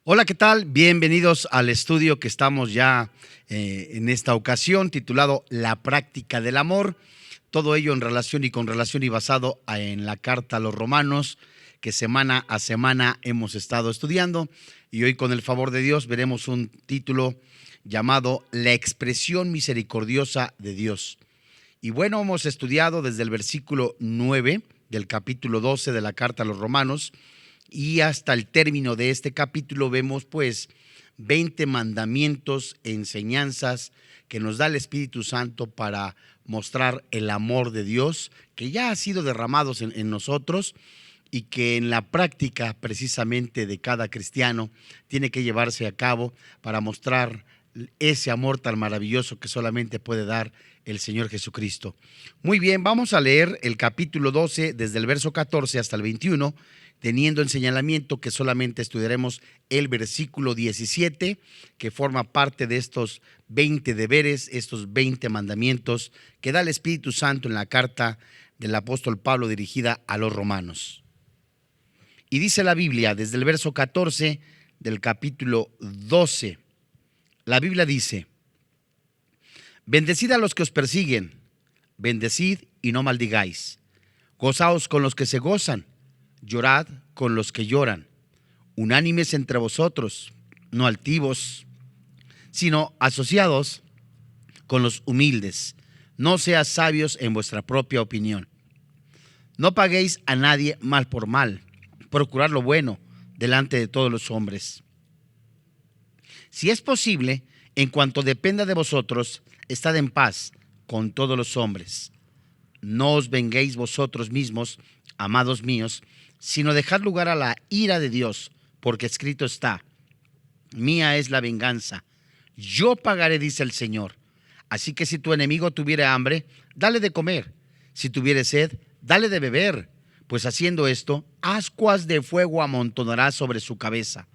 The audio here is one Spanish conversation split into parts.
Hola, ¿qué tal? Bienvenidos al estudio que estamos ya en esta ocasión titulado La práctica del amor. Todo ello en relación y basado en la carta a los Romanos que semana a semana hemos estado estudiando, y hoy con el favor de Dios veremos un título llamado La expresión misericordiosa de Dios. Y bueno, hemos estudiado desde el versículo 9 del capítulo 12 de la carta a los Romanos, y hasta el término de este capítulo vemos pues 20 mandamientos, enseñanzas que nos da el Espíritu Santo para mostrar el amor de Dios que ya ha sido derramado en nosotros, y que en la práctica precisamente de cada cristiano tiene que llevarse a cabo para mostrar ese amor tan maravilloso que solamente puede dar el Señor Jesucristo. Muy bien, vamos a leer el capítulo 12 desde el verso 14 hasta el 21, teniendo en señalamiento que solamente estudiaremos el versículo 17, que forma parte de estos 20 deberes, estos 20 mandamientos que da el Espíritu Santo en la carta del apóstol Pablo dirigida a los romanos. Y dice la Biblia, desde el verso 14 del capítulo 12, la Biblia dice: bendecid a los que os persiguen, bendecid y no maldigáis, gozaos con los que se gozan, llorad con los que lloran, unánimes entre vosotros, no altivos, sino asociados con los humildes. No seas sabios en vuestra propia opinión. No paguéis a nadie mal por mal, procurad lo bueno delante de todos los hombres. Si es posible, en cuanto dependa de vosotros, estad en paz con todos los hombres. No os venguéis vosotros mismos, amados míos, sino dejad lugar a la ira de Dios, porque escrito está: mía es la venganza, yo pagaré, dice el Señor. Así que si tu enemigo tuviere hambre, dale de comer; si tuviere sed, dale de beber, pues haciendo esto, ascuas de fuego amontonarás sobre su cabeza.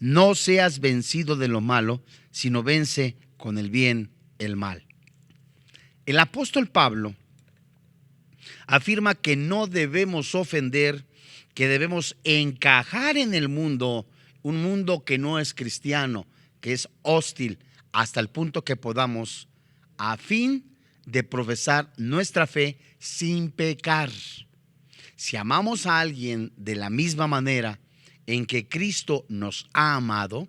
No seas vencido de lo malo, sino vence con el bien el mal. El apóstol Pablo afirma que no debemos ofender, que debemos encajar en el mundo, un mundo que no es cristiano, que es hostil, hasta el punto que podamos, a fin de profesar nuestra fe sin pecar. Si amamos a alguien de la misma manera en que Cristo nos ha amado,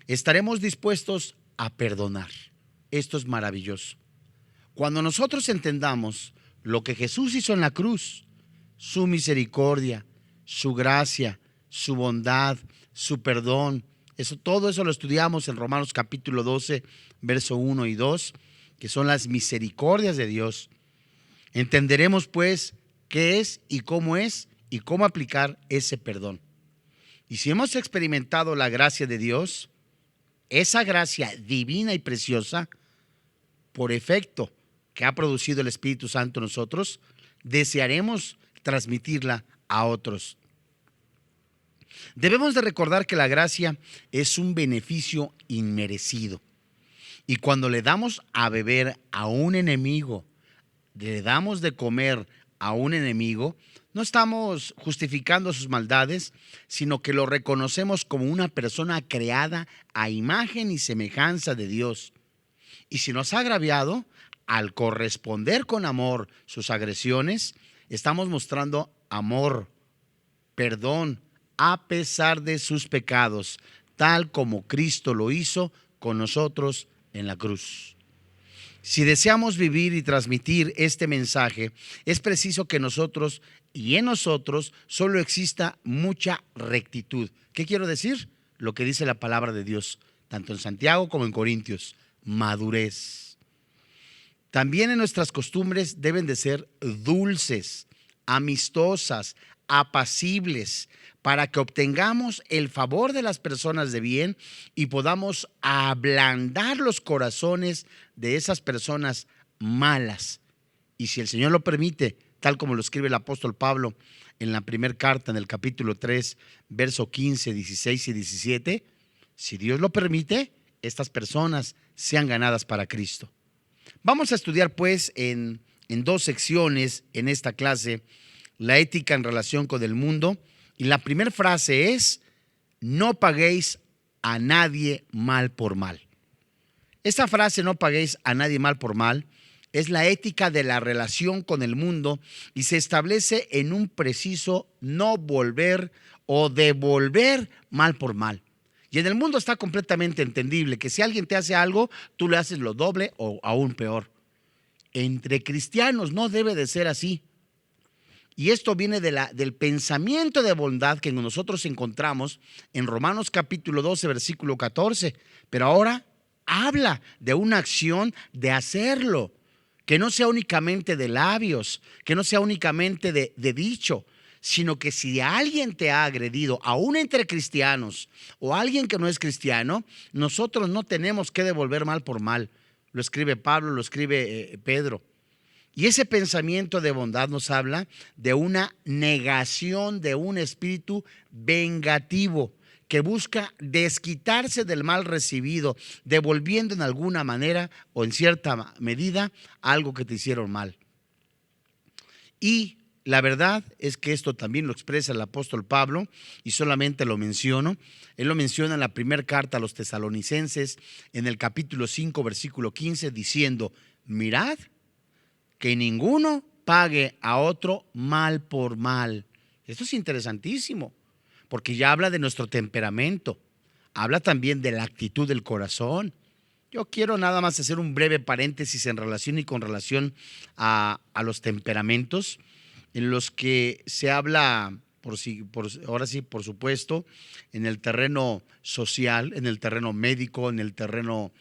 estaremos dispuestos a perdonar. Esto es maravilloso. Cuando nosotros entendamos lo que Jesús hizo en la cruz, su misericordia, su gracia, su bondad, su perdón, todo eso lo estudiamos en Romanos capítulo 12, verso 1 y 2, que son las misericordias de Dios. Entenderemos pues qué es y cómo aplicar ese perdón. Y si hemos experimentado la gracia de Dios, esa gracia divina y preciosa, por efecto que ha producido el Espíritu Santo en nosotros, desearemos transmitirla a otros. Debemos de recordar que la gracia es un beneficio inmerecido. Y cuando le damos a beber a un enemigo, le damos de comer a un enemigo, no estamos justificando sus maldades, sino que lo reconocemos como una persona creada a imagen y semejanza de Dios. Y si nos ha agraviado, al corresponder con amor sus agresiones, estamos mostrando amor, perdón, a pesar de sus pecados, tal como Cristo lo hizo con nosotros en la cruz. Si deseamos vivir y transmitir este mensaje, es preciso que nosotros y en nosotros solo exista mucha rectitud. ¿Qué quiero decir? Lo que dice la palabra de Dios, tanto en Santiago como en Corintios: madurez. También en nuestras costumbres deben de ser dulces, amistosas, apacibles, para que obtengamos el favor de las personas de bien y podamos ablandar los corazones de esas personas malas. Y si el Señor lo permite, tal como lo escribe el apóstol Pablo en la primera carta, en el capítulo 3, verso 15, 16 y 17, si Dios lo permite, estas personas sean ganadas para Cristo. Vamos a estudiar pues en dos secciones en esta clase la ética en relación con el mundo. Y la primera frase es: no paguéis a nadie mal por mal. Esta frase, no paguéis a nadie mal por mal, es la ética de la relación con el mundo y se establece en un preciso no volver o devolver mal por mal. Y en el mundo está completamente entendible que si alguien te hace algo, tú le haces lo doble o aún peor. Entre cristianos no debe de ser así. Y esto viene del pensamiento de bondad que nosotros encontramos en Romanos capítulo 12, versículo 14. Pero ahora habla de una acción de hacerlo, que no sea únicamente de labios, que no sea únicamente de dicho, sino que si alguien te ha agredido, aún entre cristianos o alguien que no es cristiano, nosotros no tenemos que devolver mal por mal. Lo escribe Pablo, lo escribe Pedro. Y ese pensamiento de bondad nos habla de una negación de un espíritu vengativo que busca desquitarse del mal recibido, devolviendo en alguna manera o en cierta medida algo que te hicieron mal. Y la verdad es que esto también lo expresa el apóstol Pablo, y solamente lo menciono. Él lo menciona en la primera carta a los tesalonicenses, en el capítulo 5, versículo 15, diciendo: mirad que ninguno pague a otro mal por mal. Esto es interesantísimo, porque ya habla de nuestro temperamento, habla también de la actitud del corazón. Yo quiero nada más hacer un breve paréntesis en relación y con relación a los temperamentos, en los que se habla, ahora sí, por supuesto, en el terreno social, en el terreno médico, en el terreno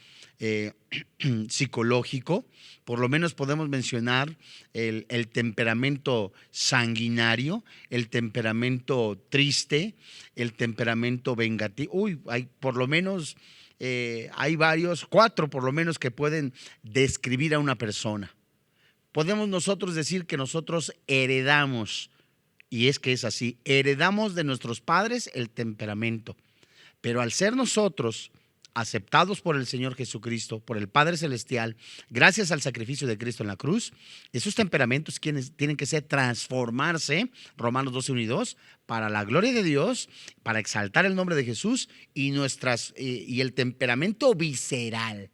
psicológico. Por lo menos podemos mencionar el temperamento sanguinario, el temperamento triste, el temperamento vengativo. Hay por lo menos, hay varios, 4 por lo menos, que pueden describir a una persona. Podemos nosotros decir que nosotros heredamos, y es que es así, heredamos de nuestros padres el temperamento, pero al ser nosotros aceptados por el Señor Jesucristo, por el Padre Celestial, gracias al sacrificio de Cristo en la cruz, esos temperamentos tienen que transformarse, Romanos 12, 1 y 2, para la gloria de Dios, para exaltar el nombre de Jesús y el temperamento visceral,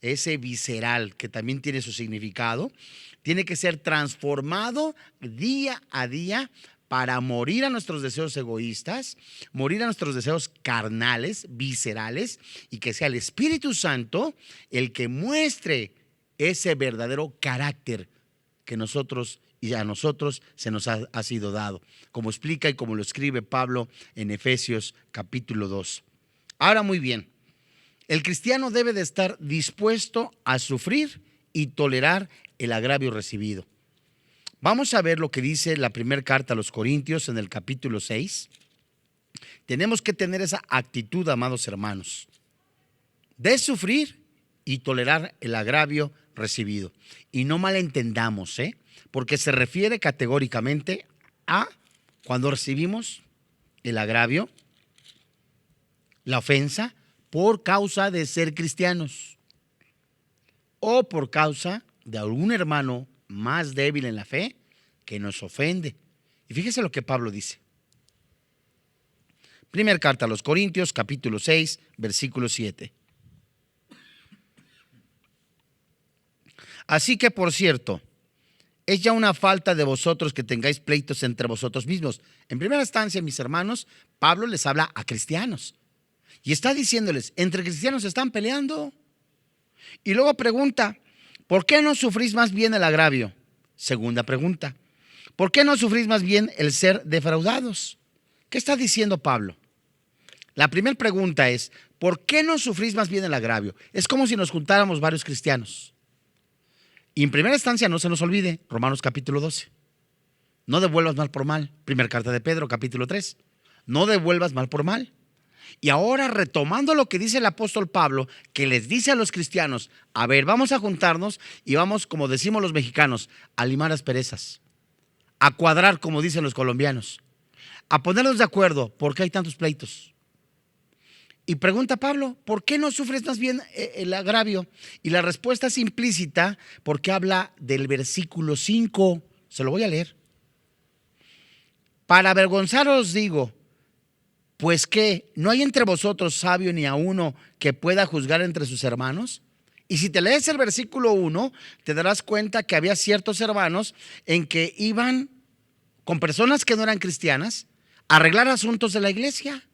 ese visceral que también tiene su significado, tiene que ser transformado día a día para morir a nuestros deseos egoístas, morir a nuestros deseos carnales, viscerales, y que sea el Espíritu Santo el que muestre ese verdadero carácter que nosotros y a nosotros se nos ha sido dado, como explica y como lo escribe Pablo en Efesios capítulo 2. Ahora, muy bien, el cristiano debe de estar dispuesto a sufrir y tolerar el agravio recibido. Vamos a ver lo que dice la primera carta a los Corintios en el capítulo 6. Tenemos que tener esa actitud, amados hermanos, de sufrir y tolerar el agravio recibido. Y no malentendamos, porque se refiere categóricamente a cuando recibimos el agravio, la ofensa, por causa de ser cristianos o por causa de algún hermano más débil en la fe que nos ofende. Y fíjese lo que Pablo dice. Primera carta a los Corintios, capítulo 6, versículo 7. Así que, por cierto, es ya una falta de vosotros que tengáis pleitos entre vosotros mismos. En primera instancia, mis hermanos, Pablo les habla a cristianos y está diciéndoles: entre cristianos están peleando. Y luego pregunta: ¿por qué no sufrís más bien el agravio? Segunda pregunta: ¿por qué no sufrís más bien el ser defraudados? ¿Qué está diciendo Pablo? La primera pregunta es: ¿por qué no sufrís más bien el agravio? Es como si nos juntáramos varios cristianos Y en primera instancia no se nos olvide, Romanos capítulo 12. No devuelvas mal por mal. Primera carta de Pedro, capítulo 3. No devuelvas mal por mal. Y ahora, retomando lo que dice el apóstol Pablo, que les dice a los cristianos: a ver, vamos a juntarnos y vamos, como decimos los mexicanos, a limar asperezas, a cuadrar, como dicen los colombianos, a ponernos de acuerdo. ¿Por qué hay tantos pleitos? Y pregunta Pablo: ¿por qué no sufres más bien el agravio? Y la respuesta es implícita, porque habla del versículo 5. Se lo voy a leer. Para avergonzaros digo, pues que no hay entre vosotros sabio ni a uno que pueda juzgar entre sus hermanos. Y si te lees el versículo 1, te darás cuenta que había ciertos hermanos en que iban con personas que no eran cristianas a arreglar asuntos de la iglesia.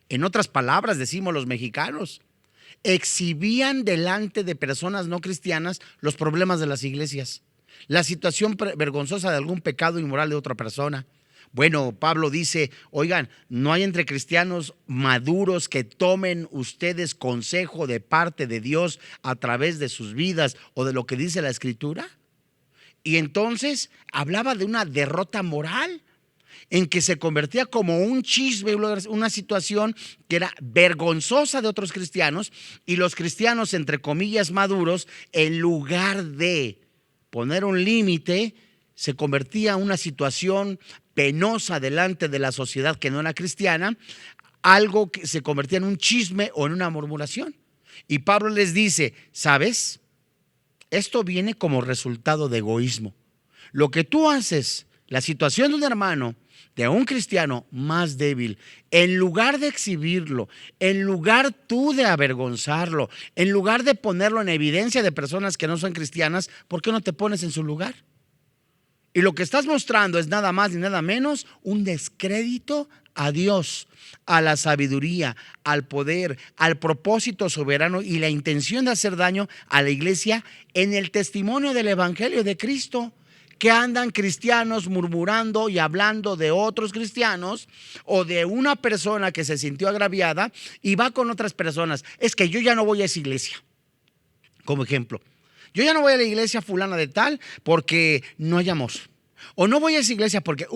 En otras palabras, decimos los mexicanos, exhibían delante de personas no cristianas los problemas de las iglesias, la situación vergonzosa de algún pecado inmoral de otra persona. Bueno, Pablo dice: oigan, no hay entre cristianos maduros que tomen ustedes consejo de parte de Dios a través de sus vidas o de lo que dice la Escritura. Y entonces hablaba de una derrota moral en que se convertía como un chisme, una situación que era vergonzosa de otros cristianos, y los cristianos, entre comillas, maduros, en lugar de poner un límite, se convertía en una situación penosa delante de la sociedad que no era cristiana, algo que se convertía en un chisme o en una murmuración. Y Pablo les dice: ¿sabes? Esto viene como resultado de egoísmo. Lo que tú haces, la situación de un hermano, de un cristiano más débil, en lugar de exhibirlo, en lugar tú de avergonzarlo, en lugar de ponerlo en evidencia de personas que no son cristianas, ¿por qué no te pones en su lugar? Y lo que estás mostrando es nada más ni nada menos un descrédito a Dios, a la sabiduría, al poder, al propósito soberano y la intención de hacer daño a la iglesia en el testimonio del evangelio de Cristo. Que andan cristianos murmurando y hablando de otros cristianos, o de una persona que se sintió agraviada y va con otras personas: es que yo ya no voy a esa iglesia. Como ejemplo, yo ya no voy a la iglesia fulana de tal porque no hay amor. O no voy a esa iglesia porque,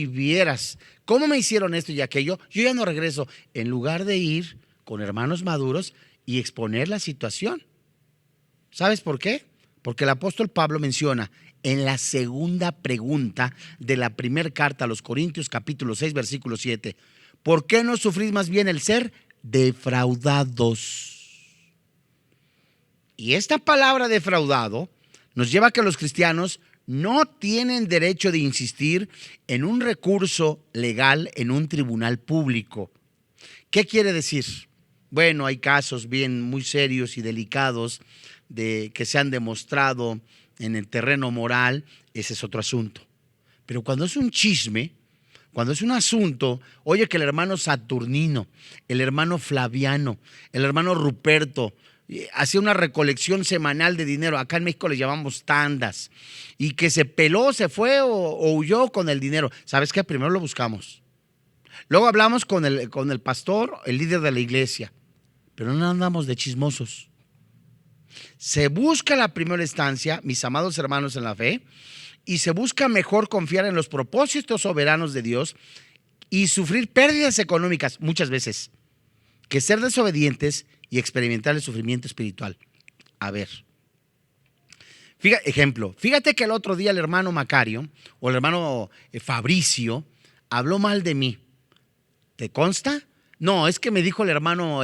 vieras cómo me hicieron esto y aquello. Yo ya no regreso. En lugar de ir con hermanos maduros y exponer la situación. ¿Sabes por qué? Porque el apóstol Pablo menciona en la segunda pregunta de la primera carta a los Corintios, capítulo 6, versículo 7: ¿por qué no sufrís más bien el ser defraudados? Y esta palabra defraudado nos lleva a que los cristianos no tienen derecho de insistir en un recurso legal en un tribunal público. ¿Qué quiere decir? Bueno, hay casos bien muy serios y delicados que se han demostrado en el terreno moral. Ese es otro asunto. Pero cuando es un chisme, cuando es un asunto, oye, que el hermano Saturnino, el hermano Flaviano, el hermano Ruperto hacía una recolección semanal de dinero. Acá en México le llamamos tandas. Y que se peló, se fue o huyó con el dinero. ¿Sabes qué? Primero lo buscamos. Luego hablamos con el pastor, el líder de la iglesia. Pero no andamos de chismosos. Se busca la primera instancia, mis amados hermanos en la fe, y se busca mejor confiar en los propósitos soberanos de Dios y sufrir pérdidas económicas muchas veces, que ser desobedientes y experimentar el sufrimiento espiritual. A ver, fíjate que el otro día el hermano Macario o el hermano Fabricio habló mal de mí. ¿Te consta? No, es que me dijo el hermano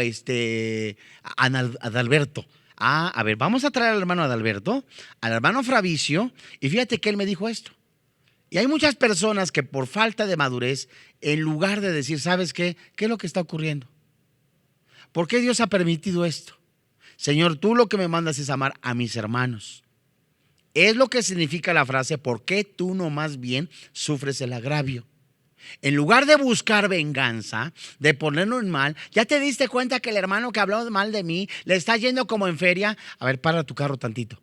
Adalberto. A ver, vamos a traer al hermano Adalberto, al hermano Fabricio, y fíjate que él me dijo esto. Y hay muchas personas que por falta de madurez, en lugar de decir, ¿sabes qué? ¿Qué es lo que está ocurriendo? ¿Por qué Dios ha permitido esto? Señor, tú lo que me mandas es amar a mis hermanos. Es lo que significa la frase: ¿por qué tú no más bien sufres el agravio? En lugar de buscar venganza, de ponerlo en mal, ¿ya te diste cuenta que el hermano que habló mal de mí le está yendo como en feria? A ver, para tu carro tantito.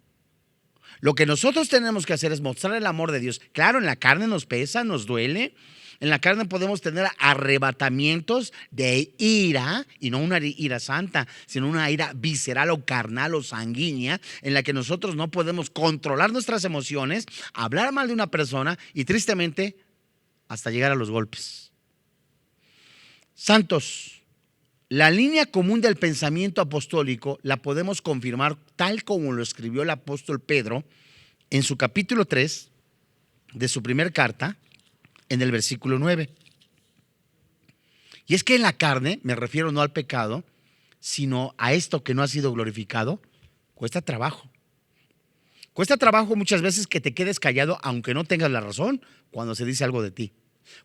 Lo que nosotros tenemos que hacer es mostrar el amor de Dios. Claro, en la carne nos pesa, nos duele, En la carne podemos tener arrebatamientos de ira, y no una ira santa, sino una ira visceral o carnal o sanguínea, en la que nosotros no podemos controlar nuestras emociones, hablar mal de una persona y tristemente hasta llegar a los golpes. Santos, la línea común del pensamiento apostólico la podemos confirmar tal como lo escribió el apóstol Pedro en su capítulo 3 de su primera carta, en el versículo 9. Y es que en la carne, me refiero no al pecado, sino a esto que no ha sido glorificado, cuesta trabajo. Cuesta trabajo muchas veces que te quedes callado aunque no tengas la razón cuando se dice algo de ti.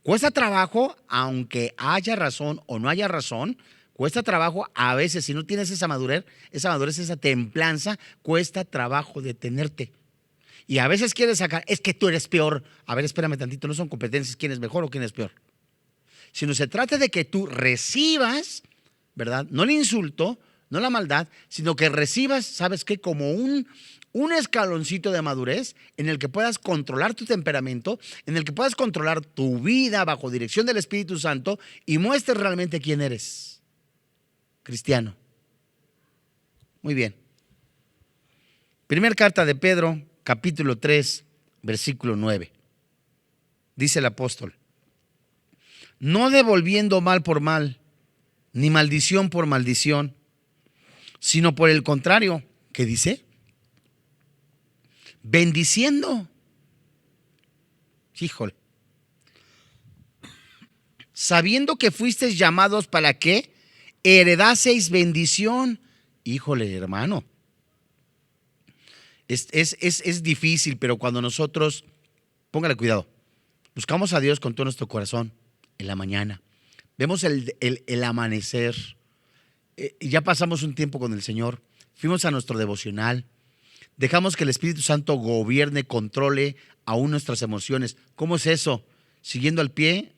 Cuesta trabajo aunque haya razón o no haya razón. Cuesta trabajo a veces, si no tienes esa madurez, esa templanza, cuesta trabajo detenerte. Y a veces quieres sacar, es que tú eres peor. A ver, espérame tantito, no son competencias quién es mejor o quién es peor. Sino se trata de que tú recibas, ¿verdad? No el insulto, no la maldad, sino que recibas, ¿sabes qué? Como un escaloncito de madurez en el que puedas controlar tu temperamento, en el que puedas controlar tu vida bajo dirección del Espíritu Santo y muestres realmente quién eres. Cristiano. Muy bien. Primera carta de Pedro, capítulo 3, versículo 9. Dice el apóstol: no devolviendo mal por mal, ni maldición por maldición, sino por el contrario, ¿qué dice? Bendiciendo. Híjole. Sabiendo que fuisteis llamados para que heredaseis bendición. Híjole, hermano. Es difícil, pero cuando nosotros, póngale cuidado, buscamos a Dios con todo nuestro corazón en la mañana, vemos el amanecer, ya pasamos un tiempo con el Señor, fuimos a nuestro devocional, dejamos que el Espíritu Santo gobierne, controle aún nuestras emociones. ¿Cómo es eso? Siguiendo al pie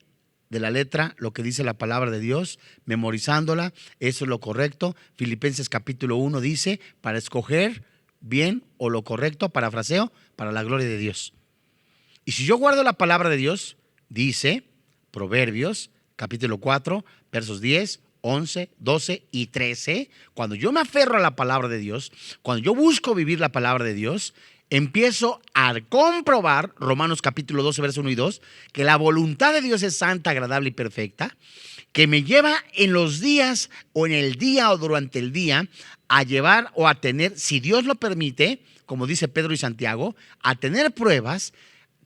de la letra lo que dice la palabra de Dios, memorizándola, eso es lo correcto. Filipenses capítulo 1 dice, para escoger bien o lo correcto, parafraseo, para la gloria de Dios. Y si yo guardo la palabra de Dios, dice Proverbios capítulo 4, versos 10, 11, 12 y 13, cuando yo me aferro a la palabra de Dios, cuando yo busco vivir la palabra de Dios, empiezo a comprobar, Romanos capítulo 12, versos 1 y 2, que la voluntad de Dios es santa, agradable y perfecta, que me lleva en los días o en el día o durante el día a llevar o a tener, si Dios lo permite, como dice Pedro y Santiago, a tener pruebas,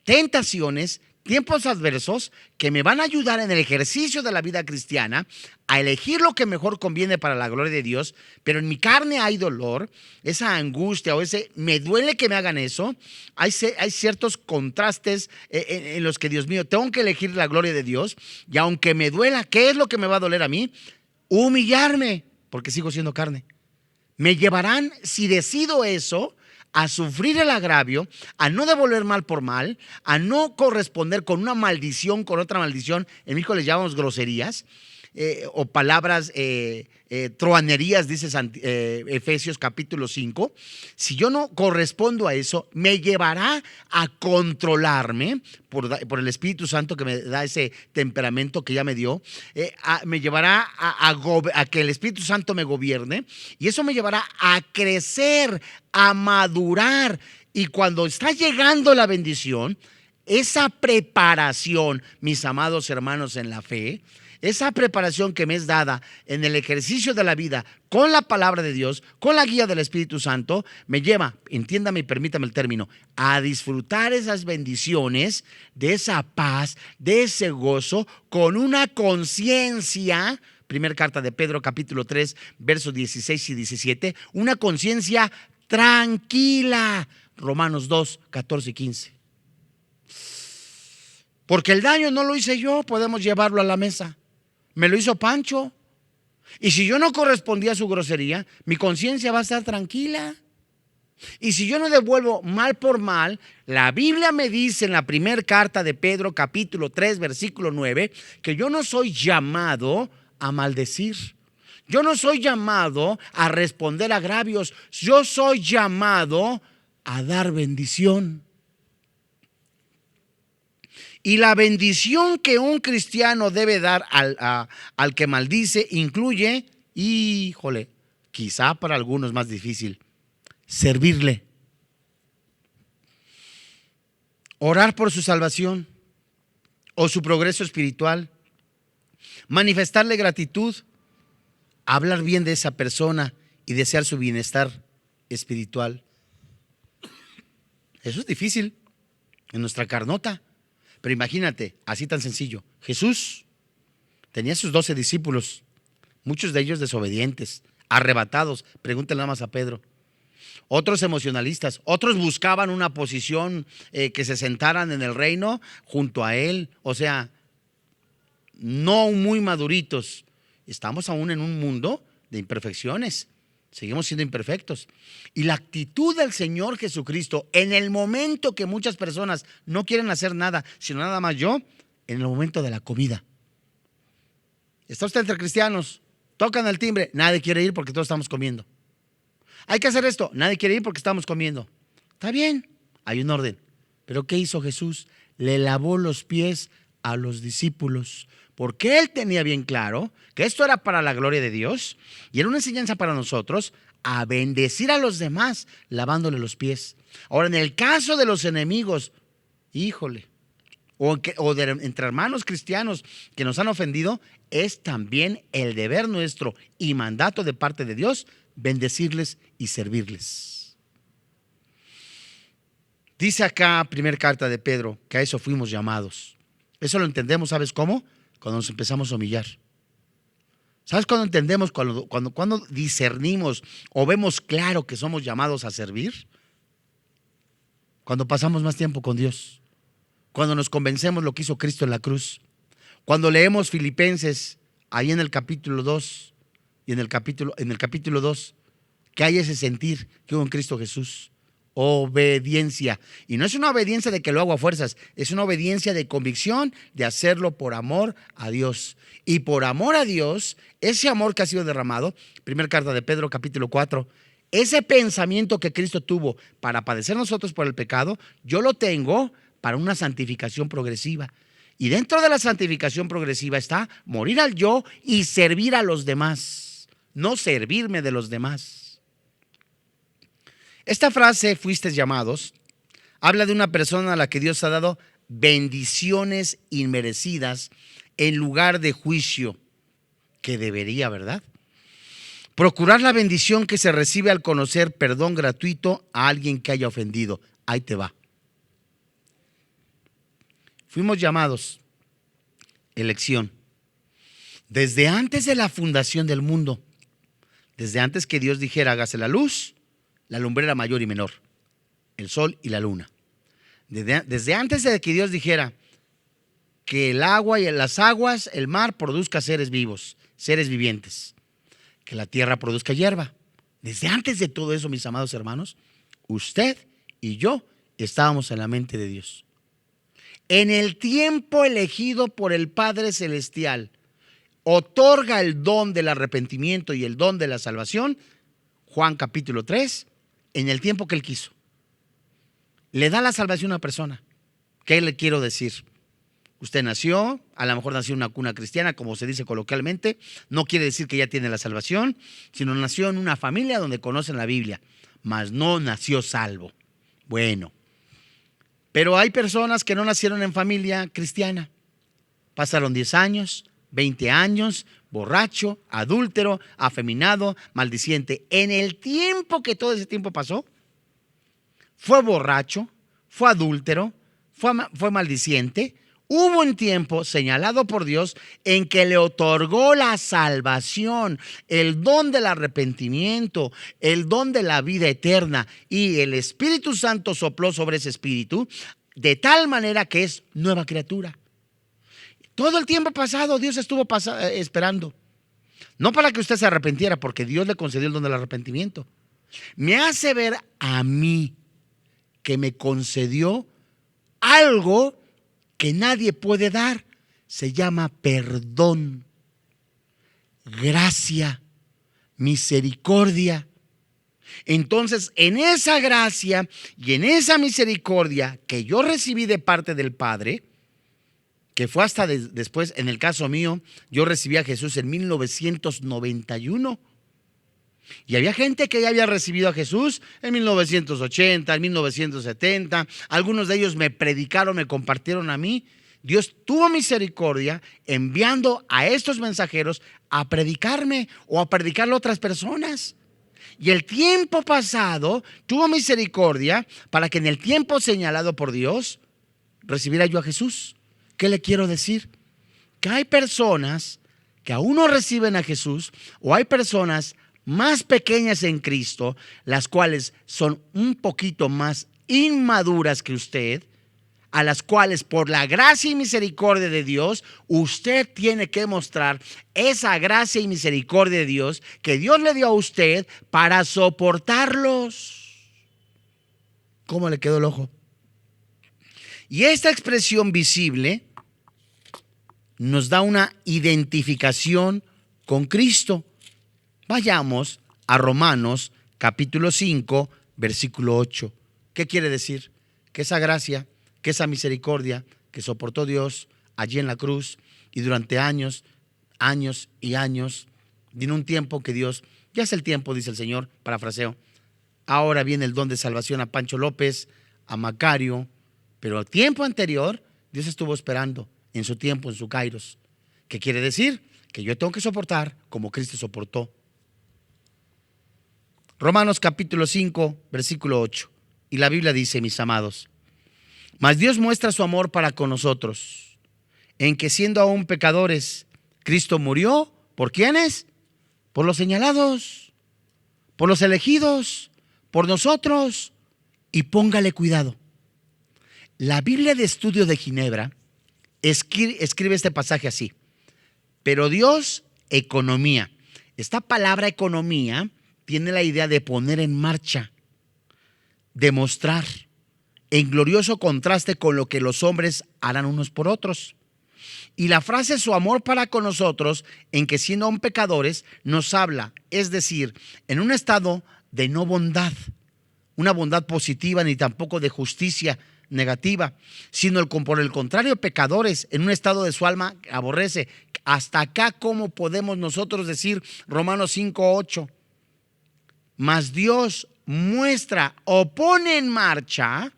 tentaciones, tiempos adversos que me van a ayudar en el ejercicio de la vida cristiana a elegir lo que mejor conviene para la gloria de Dios, pero en mi carne hay dolor, esa angustia o ese, me duele que me hagan eso, hay ciertos contrastes en los que, Dios mío, tengo que elegir la gloria de Dios y aunque me duela, ¿qué es lo que me va a doler a mí? Humillarme, porque sigo siendo carne. Me llevarán, si decido eso, a sufrir el agravio, a no devolver mal por mal, a no corresponder con una maldición, con otra maldición. En México les llamamos groserías o palabras, truanerías, dice Efesios capítulo 5. Si yo no correspondo a eso, me llevará a controlarme por el Espíritu Santo que me da ese temperamento que ya me dio, me llevará a que el Espíritu Santo me gobierne y eso me llevará a crecer, a madurar. Y cuando está llegando la bendición, esa preparación, mis amados hermanos en la fe, esa preparación que me es dada en el ejercicio de la vida con la palabra de Dios, con la guía del Espíritu Santo, me lleva, entiéndame y permítame el término, a disfrutar esas bendiciones, de esa paz, de ese gozo, con una conciencia. Primera carta de Pedro capítulo 3, versos 16 y 17, una conciencia tranquila. Romanos 2, 14 y 15. Porque el daño no lo hice yo, podemos llevarlo a la mesa. Me lo hizo Pancho. Y si yo no correspondía a su grosería, mi conciencia va a estar tranquila. Y si yo no devuelvo mal por mal, la Biblia me dice en la primera carta de Pedro, capítulo 3, versículo 9, que yo no soy llamado a maldecir. Yo no soy llamado a responder agravios. Yo soy llamado a dar bendición. Y la bendición que un cristiano debe dar al que maldice incluye, híjole, quizá para algunos más difícil, servirle, orar por su salvación o su progreso espiritual, manifestarle gratitud, hablar bien de esa persona y desear su bienestar espiritual. Eso es difícil en nuestra carnota. Pero imagínate, así tan sencillo. Jesús tenía sus 12 discípulos, muchos de ellos desobedientes, arrebatados. Pregúntale nada más a Pedro. Otros emocionalistas, otros buscaban una posición que se sentaran en el reino junto a él. O sea, no muy maduritos. Estamos aún en un mundo de imperfecciones. Seguimos siendo imperfectos. Y la actitud del Señor Jesucristo, en el momento que muchas personas no quieren hacer nada, sino nada más yo, en el momento de la comida. Está usted entre cristianos, tocan el timbre, nadie quiere ir porque todos estamos comiendo. Hay que hacer esto, nadie quiere ir porque estamos comiendo. Está bien, hay un orden. Pero ¿qué hizo Jesús? Le lavó los pies a los discípulos, porque él tenía bien claro que esto era para la gloria de Dios y era una enseñanza para nosotros a bendecir a los demás lavándole los pies. Ahora, en el caso de los enemigos, híjole, entre hermanos cristianos que nos han ofendido, es también el deber nuestro y mandato de parte de Dios bendecirles y servirles. Dice acá, primera carta de Pedro, que a eso fuimos llamados. Eso lo entendemos, ¿sabes cómo? Cuando nos empezamos a humillar. ¿Sabes cuándo entendemos? Cuando discernimos o vemos claro que somos llamados a servir. Cuando pasamos más tiempo con Dios. Cuando nos convencemos lo que hizo Cristo en la cruz. Cuando leemos Filipenses, ahí en el capítulo 2 y en el capítulo 2, que hay ese sentir que hubo en Cristo Jesús. Obediencia. Y no es una obediencia de que lo hago a fuerzas, es una obediencia de convicción de hacerlo por amor a Dios. Y por amor a Dios, ese amor que ha sido derramado, primera carta de Pedro capítulo 4, ese pensamiento que Cristo tuvo para padecer nosotros por el pecado, yo lo tengo para una santificación progresiva. Y dentro de la santificación progresiva está morir al yo y servir a los demás, no servirme de los demás. Esta frase, fuisteis llamados, habla de una persona a la que Dios ha dado bendiciones inmerecidas en lugar de juicio, que debería, ¿verdad? Procurar la bendición que se recibe al conocer perdón gratuito a alguien que haya ofendido. Ahí te va. Fuimos llamados, elección, desde antes de la fundación del mundo, desde antes que Dios dijera hágase la luz, la lumbrera mayor y menor, el sol y la luna. Desde antes de que Dios dijera que el agua y las aguas, el mar produzca seres vivos, seres vivientes, que la tierra produzca hierba. Desde antes de todo eso, mis amados hermanos, usted y yo estábamos en la mente de Dios. En el tiempo elegido por el Padre Celestial, otorga el don del arrepentimiento y el don de la salvación, Juan capítulo 3, en el tiempo que Él quiso. Le da la salvación a una persona. ¿Qué le quiero decir? Usted nació, a lo mejor nació en una cuna cristiana, como se dice coloquialmente. No quiere decir que ya tiene la salvación, sino nació en una familia donde conocen la Biblia, mas no nació salvo. Bueno, pero hay personas que no nacieron en familia cristiana. Pasaron 10 años, 20 años, borracho, adúltero, afeminado, maldiciente. En el tiempo que todo ese tiempo pasó, fue borracho, fue adúltero, fue maldiciente. Hubo un tiempo señalado por Dios en que le otorgó la salvación, el don del arrepentimiento, el don de la vida eterna, y el Espíritu Santo sopló sobre ese espíritu de tal manera que es nueva criatura. Todo el tiempo pasado Dios estuvo esperando, no para que usted se arrepintiera, porque Dios le concedió el don del arrepentimiento. Me hace ver a mí que me concedió algo que nadie puede dar. Se llama perdón, gracia, misericordia. Entonces, en esa gracia y en esa misericordia que yo recibí de parte del Padre, que fue hasta después, en el caso mío, yo recibí a Jesús en 1991. Y había gente que ya había recibido a Jesús en 1980, en 1970. Algunos de ellos me predicaron, me compartieron a mí. Dios tuvo misericordia enviando a estos mensajeros a predicarme o a predicarle a otras personas. Y el tiempo pasado tuvo misericordia para que en el tiempo señalado por Dios recibiera yo a Jesús. ¿Qué le quiero decir? Que hay personas que aún no reciben a Jesús, o hay personas más pequeñas en Cristo, las cuales son un poquito más inmaduras que usted, a las cuales por la gracia y misericordia de Dios, usted tiene que mostrar esa gracia y misericordia de Dios que Dios le dio a usted para soportarlos. ¿Cómo le quedó el ojo? Y esta expresión visible nos da una identificación con Cristo. Vayamos a Romanos capítulo 5, versículo 8. ¿Qué quiere decir? Que esa gracia, que esa misericordia que soportó Dios allí en la cruz y durante años y años, vino un tiempo que Dios, ya es el tiempo, dice el Señor, parafraseo. Ahora viene el don de salvación a Pancho López, a Macario, pero el tiempo anterior Dios estuvo esperando en su tiempo, en su kairos. ¿Qué quiere decir? Que yo tengo que soportar como Cristo soportó. Romanos capítulo 5, versículo 8. Y la Biblia dice, mis amados, mas Dios muestra su amor para con nosotros, en que siendo aún pecadores, Cristo murió. ¿Por quiénes? Por los señalados, por los elegidos, por nosotros. Y póngale cuidado. La Biblia de Estudio de Ginebra escribe este pasaje así: pero Dios, economía. Esta palabra economía tiene la idea de poner en marcha, demostrar, en glorioso contraste con lo que los hombres harán unos por otros. Y la frase su amor para con nosotros, en que siendo aún pecadores, nos habla, es decir, en un estado de no bondad, una bondad positiva ni tampoco de justicia negativa, sino por el contrario, pecadores, en un estado de su alma que aborrece. Hasta acá, ¿cómo podemos nosotros decir Romanos 5:8? Mas Dios muestra o pone en marcha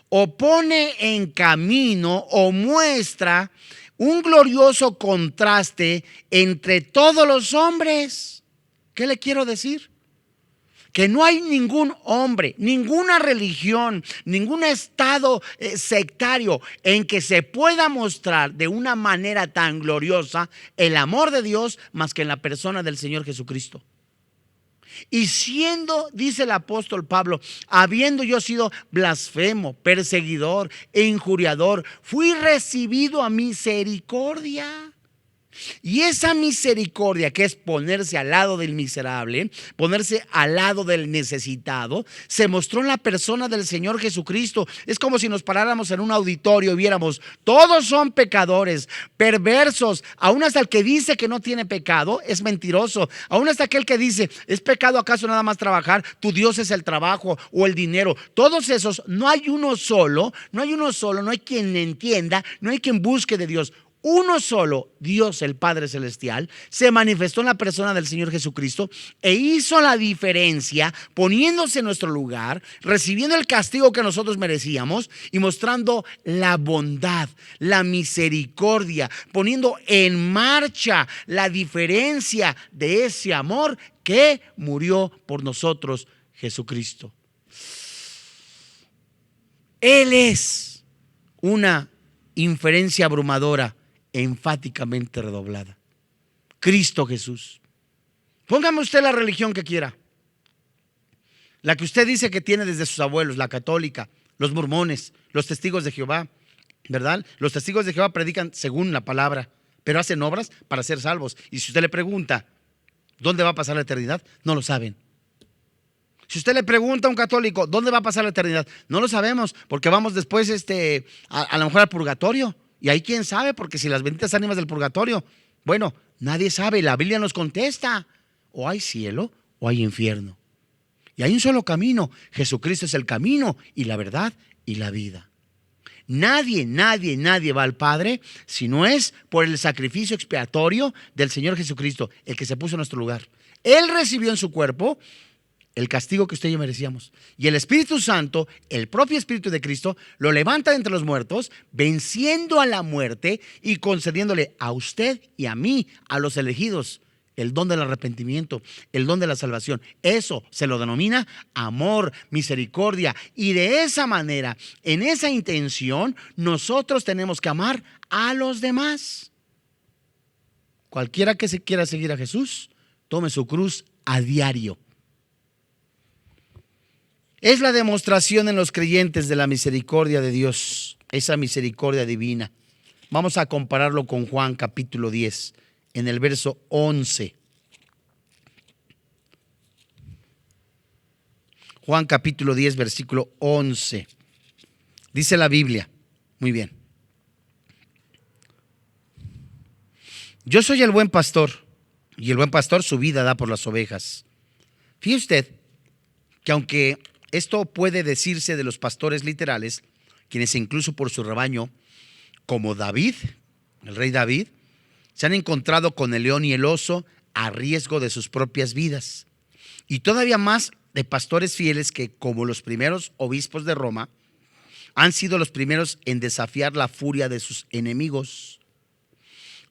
o pone en camino o muestra un glorioso contraste entre todos los hombres. ¿Qué le quiero decir? Que no hay ningún hombre, ninguna religión, ningún estado sectario en que se pueda mostrar de una manera tan gloriosa el amor de Dios más que en la persona del Señor Jesucristo. Y siendo, dice el apóstol Pablo, habiendo yo sido blasfemo, perseguidor e injuriador, fui recibido a misericordia. Y esa misericordia, que es ponerse al lado del miserable, ponerse al lado del necesitado, se mostró en la persona del Señor Jesucristo. Es como si nos paráramos en un auditorio y viéramos, todos son pecadores, perversos. Aún hasta el que dice que no tiene pecado es mentiroso. Aún hasta aquel que dice, ¿es pecado acaso nada más trabajar? Tu Dios es el trabajo o el dinero. Todos esos, no hay uno solo, no hay quien entienda, no hay quien busque de Dios. Uno solo, Dios el Padre Celestial, se manifestó en la persona del Señor Jesucristo e hizo la diferencia, poniéndose en nuestro lugar, recibiendo el castigo que nosotros merecíamos y mostrando la bondad, la misericordia, poniendo en marcha la diferencia de ese amor que murió por nosotros Jesucristo. Él es una inferencia abrumadora, enfáticamente redoblada. Cristo Jesús. Póngame usted la religión que quiera, la que usted dice que tiene desde sus abuelos, la católica, los mormones, los testigos de Jehová, ¿verdad? Los testigos de Jehová predican según la palabra, pero hacen obras para ser salvos. Y si usted le pregunta ¿dónde va a pasar la eternidad? No lo saben. Si usted le pregunta a un católico ¿dónde va a pasar la eternidad? No lo sabemos, porque vamos después a lo mejor al purgatorio. Y ahí quién sabe, porque si las benditas ánimas del purgatorio, bueno, nadie sabe. La Biblia nos contesta: o hay cielo o hay infierno. Y hay un solo camino. Jesucristo es el camino y la verdad y la vida. Nadie va al Padre si no es por el sacrificio expiatorio del Señor Jesucristo, el que se puso en nuestro lugar. Él recibió en su cuerpo el castigo que usted y yo merecíamos. Y el Espíritu Santo, el propio Espíritu de Cristo, lo levanta de entre los muertos, venciendo a la muerte y concediéndole a usted y a mí, a los elegidos, el don del arrepentimiento, el don de la salvación. Eso se lo denomina amor, misericordia. Y de esa manera, en esa intención, nosotros tenemos que amar a los demás. Cualquiera que se quiera seguir a Jesús, tome su cruz a diario. Es la demostración en los creyentes de la misericordia de Dios, esa misericordia divina. Vamos a compararlo con Juan capítulo 10, en el verso 11. Juan capítulo 10, versículo 11. Dice la Biblia, muy bien: yo soy el buen pastor, y el buen pastor su vida da por las ovejas. Fíjese usted que aunque esto puede decirse de los pastores literales, quienes incluso por su rebaño, como David, el rey David, se han encontrado con el león y el oso a riesgo de sus propias vidas. Y todavía más de pastores fieles que, como los primeros obispos de Roma, han sido los primeros en desafiar la furia de sus enemigos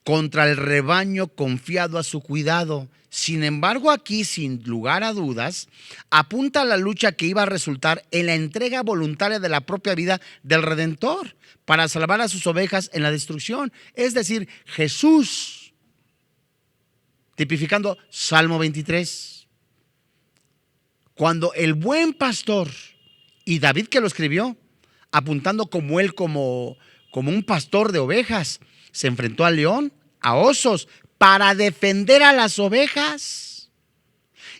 contra el rebaño confiado a su cuidado. Sin embargo, aquí, sin lugar a dudas, apunta a la lucha que iba a resultar en la entrega voluntaria de la propia vida del Redentor para salvar a sus ovejas en la destrucción. Es decir, Jesús, tipificando Salmo 23. Cuando el buen pastor, y David que lo escribió, apuntando como él, como un pastor de ovejas, se enfrentó al león, a osos, para defender a las ovejas.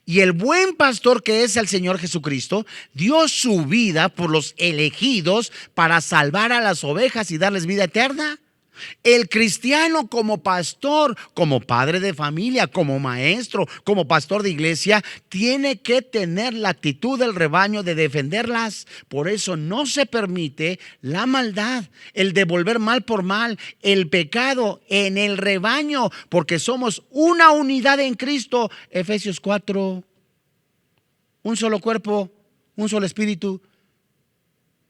Y el buen pastor, que es el Señor Jesucristo, dio su vida por los elegidos para salvar a las ovejas y darles vida eterna. El cristiano, como pastor, como padre de familia, como maestro, como pastor de iglesia, tiene que tener la actitud del rebaño de defenderlas. Por eso no se permite la maldad, el devolver mal por mal, el pecado en el rebaño, porque somos una unidad en Cristo. Efesios 4, un solo cuerpo, un solo espíritu.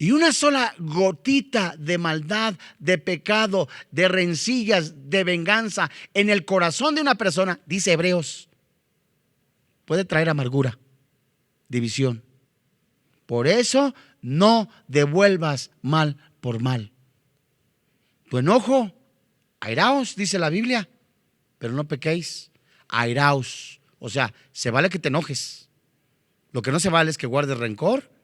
Y una sola gotita de maldad, de pecado, de rencillas, de venganza en el corazón de una persona, dice Hebreos, puede traer amargura, división. Por eso no devuelvas mal por mal. Tu enojo, airaos, dice la Biblia, pero no pequéis. Airaos, o sea, se vale que te enojes. Lo que no se vale es que guardes rencor.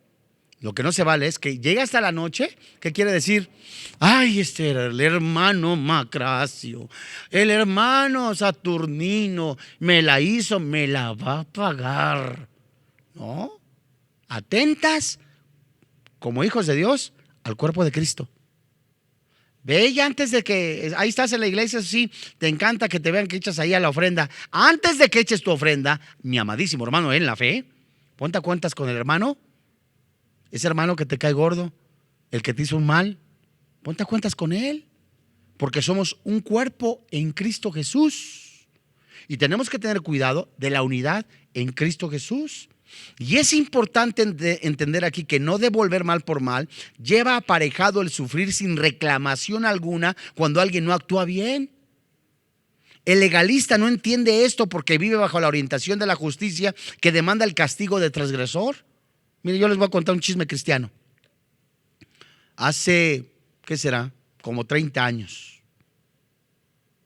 Lo que no se vale es que llegue hasta la noche. ¿Qué quiere decir? Ay, este era el hermano Macracio, el hermano Saturnino, me la hizo, me la va a pagar. ¿No? Atentas, como hijos de Dios, al cuerpo de Cristo. Ve ya antes de que, ahí estás en la iglesia, sí, te encanta que te vean que echas ahí a la ofrenda. Antes de que eches tu ofrenda, mi amadísimo hermano en la fe, ponte a cuentas con el hermano. Ese hermano que te cae gordo, el que te hizo un mal, ponte a cuentas con él, porque somos un cuerpo en Cristo Jesús y tenemos que tener cuidado de la unidad en Cristo Jesús. Y es importante entender aquí que no devolver mal por mal lleva aparejado el sufrir sin reclamación alguna cuando alguien no actúa bien. El legalista no entiende esto porque vive bajo la orientación de la justicia que demanda el castigo de transgresor. Mire, yo les voy a contar un chisme cristiano. Hace, ¿qué será? Como 30 años.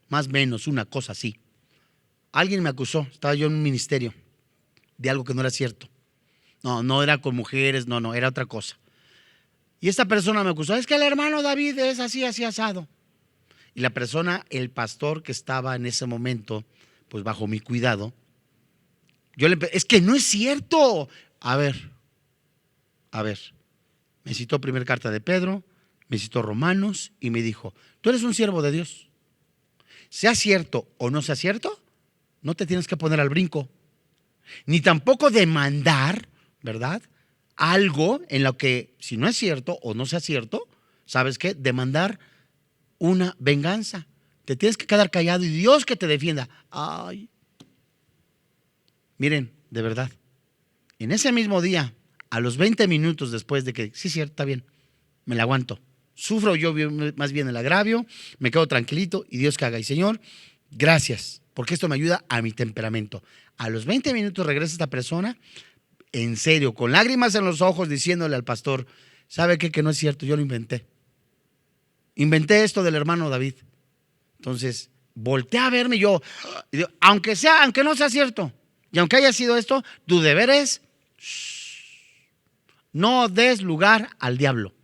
Más o menos, una cosa así. Alguien me acusó, estaba yo en un ministerio, de algo que no era cierto. No era con mujeres, no, era otra cosa. Y esta persona me acusó, es que el hermano David es así, así asado. Y la persona, el pastor que estaba en ese momento, pues bajo mi cuidado, es que no es cierto. A ver, me citó primera carta de Pedro, me citó Romanos y me dijo, tú eres un siervo de Dios. Sea cierto o no sea cierto, no te tienes que poner al brinco, ni tampoco demandar, ¿verdad? Algo en lo que, si no es cierto o no sea cierto, ¿sabes qué? Demandar una venganza. Te tienes que quedar callado y Dios que te defienda. Ay. Miren, de verdad, en ese mismo día, a los 20 minutos después de que, sí, cierto, está bien, me la aguanto. Sufro yo más bien el agravio, me quedo tranquilito y Dios que haga. Y Señor, gracias, porque esto me ayuda a mi temperamento. A los 20 minutos regresa esta persona, en serio, con lágrimas en los ojos, diciéndole al pastor, ¿sabe qué? Que no es cierto, yo lo inventé. Inventé esto del hermano David. Entonces, volteé a verme yo, y digo, aunque no sea cierto, y aunque haya sido esto, tu deber es, no des lugar al diablo.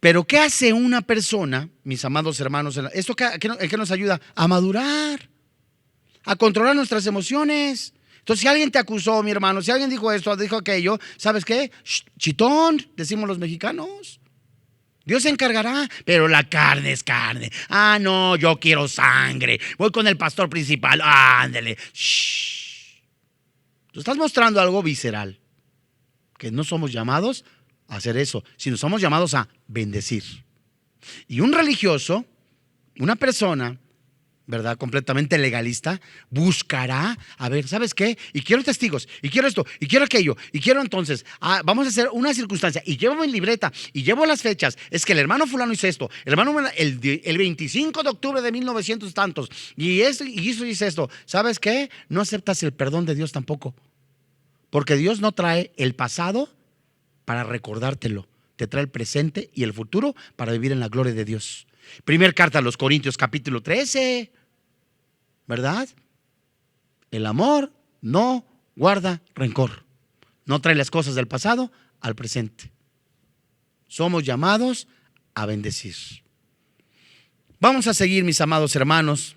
Pero ¿qué hace una persona, mis amados hermanos? ¿Esto qué nos ayuda? A madurar, a controlar nuestras emociones. Entonces, si alguien te acusó, mi hermano, si alguien dijo esto, dijo aquello, ¿sabes qué? Chitón, decimos los mexicanos. Dios se encargará, pero la carne es carne. Ah, no, yo quiero sangre. Voy con el pastor principal. Ándale. Tú estás mostrando algo visceral, que no somos llamados a hacer eso, sino somos llamados a bendecir. Y un religioso, una persona, ¿verdad?, completamente legalista, buscará, a ver, ¿sabes qué? Y quiero testigos, y quiero esto, y quiero aquello, y quiero entonces, vamos a hacer una circunstancia, y llevo mi libreta, y llevo las fechas, es que el hermano fulano hizo esto, el hermano el 25 de octubre de 1900 tantos, y eso dice esto, ¿sabes qué? No aceptas el perdón de Dios tampoco, porque Dios no trae el pasado para recordártelo, te trae el presente y el futuro para vivir en la gloria de Dios. Primer carta a los Corintios, capítulo 13, ¿verdad? El amor no guarda rencor, no trae las cosas del pasado al presente. Somos llamados a bendecir. Vamos a seguir, mis amados hermanos,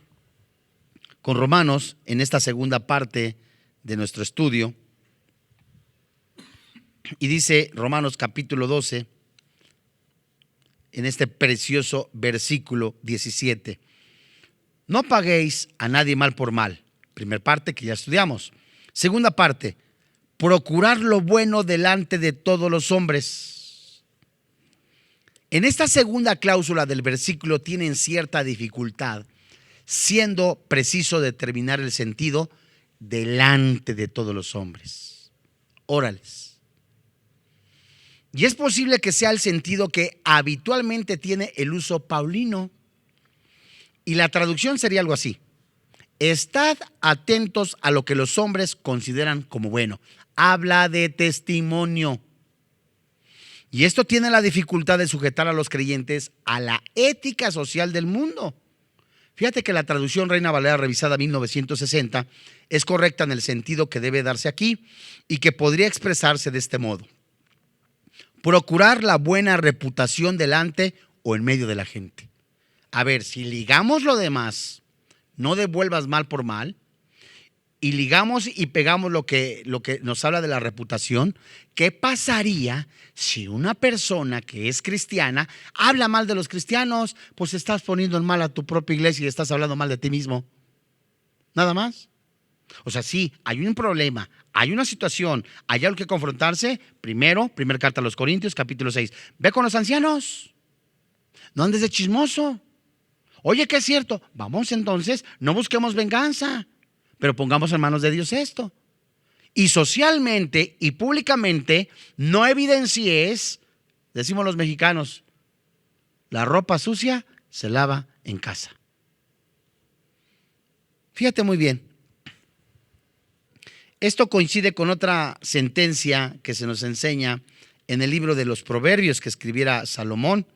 con Romanos en esta segunda parte de nuestro estudio. Y dice Romanos capítulo 12, en este precioso versículo 17: no paguéis a nadie mal por mal. Primera parte que ya estudiamos. Segunda parte: procurar lo bueno delante de todos los hombres. En esta segunda cláusula del versículo tienen cierta dificultad, siendo preciso determinar el sentido delante de todos los hombres. Órales. Y es posible que sea el sentido que habitualmente tiene el uso paulino. Y la traducción sería algo así: estad atentos a lo que los hombres consideran como bueno. Habla de testimonio. Y esto tiene la dificultad de sujetar a los creyentes a la ética social del mundo. Fíjate que la traducción Reina Valera revisada 1960 es correcta en el sentido que debe darse aquí y que podría expresarse de este modo: procurar la buena reputación delante o en medio de la gente. A ver, si ligamos lo demás, no devuelvas mal por mal, y ligamos y pegamos lo que nos habla de la reputación, ¿qué pasaría si una persona que es cristiana habla mal de los cristianos? Pues estás poniendo en mal a tu propia iglesia y estás hablando mal de ti mismo. Nada más. O sea, sí, hay un problema, hay una situación, hay algo que confrontarse. Primera carta a los Corintios, capítulo 6. Ve con los ancianos, no andes de chismoso. Oye, que es cierto, vamos entonces, no busquemos venganza, pero pongamos en manos de Dios esto. Y socialmente y públicamente no evidencies, decimos los mexicanos, la ropa sucia se lava en casa. Fíjate muy bien. Esto coincide con otra sentencia que se nos enseña en el libro de los Proverbios que escribiera Salomón,